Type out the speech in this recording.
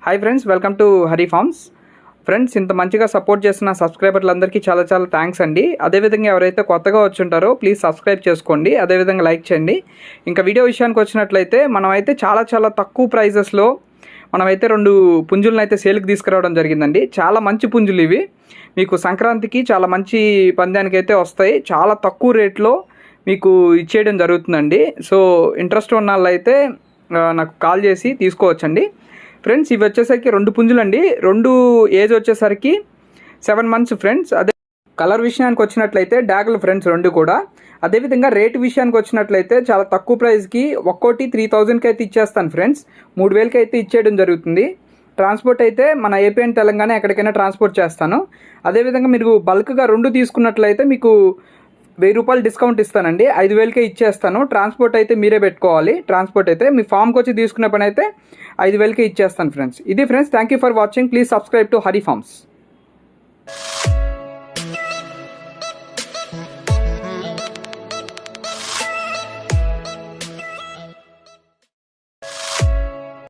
Hi friends, welcome to Hari farms. Friends, ఇంత మంచిగా support చేస్తున్న సబ్స్క్రైబర్లందరికీ చాలా చాలా థ్యాంక్స్ అండి. అదేవిధంగా ఎవరైతే కొత్తగా వచ్చుంటారో ప్లీజ్ సబ్స్క్రైబ్ చేసుకోండి, అదేవిధంగా లైక్ చేయండి. ఇంకా వీడియో విషయానికి వచ్చినట్లయితే మనమైతే చాలా చాలా తక్కువ ప్రైజెస్లో మనమైతే 2 పుంజులను అయితే సేల్కి తీసుకురావడం జరిగిందండి. చాలా మంచి పుంజులు ఇవి. మీకు సంక్రాంతికి చాలా మంచి పందానికి అయితే వస్తాయి. చాలా తక్కువ రేట్లో మీకు ఇచ్చేయడం జరుగుతుందండి. సో ఇంట్రెస్ట్ ఉన్న వాళ్ళైతే నాకు కాల్ చేసి తీసుకోవచ్చండి. ఫ్రెండ్స్, ఇవి వచ్చేసరికి 2 పుంజులండి. 2 ఏజ్ వచ్చేసరికి 7 months ఫ్రెండ్స్. అదే కలర్ విషయానికి వచ్చినట్లయితే డాగులు ఫ్రెండ్స్ 2 కూడా. అదేవిధంగా రేటు విషయానికి వచ్చినట్లయితే చాలా తక్కువ ప్రైస్కి ఒక్కోటి 3000కి అయితే ఇచ్చేస్తాను ఫ్రెండ్స్. 3000కి అయితే ఇచ్చేయడం జరుగుతుంది. ట్రాన్స్పోర్ట్ అయితే మన ఏపీ అండ్ తెలంగాణ ఎక్కడికైనా ట్రాన్స్పోర్ట్ చేస్తాను. అదేవిధంగా మీరు బల్క్గా 2 తీసుకున్నట్లయితే మీకు 1000 రూపాయలు డిస్కౌంట్ ఇస్తానండి. 5000కే ఇచ్చేస్తాను. ట్రాన్స్పోర్ట్ అయితే మీరే పెట్టుకోవాలి. ట్రాన్స్పోర్ట్ అయితే మీ ఫామ్కి వచ్చి తీసుకునే పని అయితే 5000కే ఇచ్చేస్తాను ఫ్రెండ్స్. ఇది friends, thank you for watching. Please subscribe to Hari forms.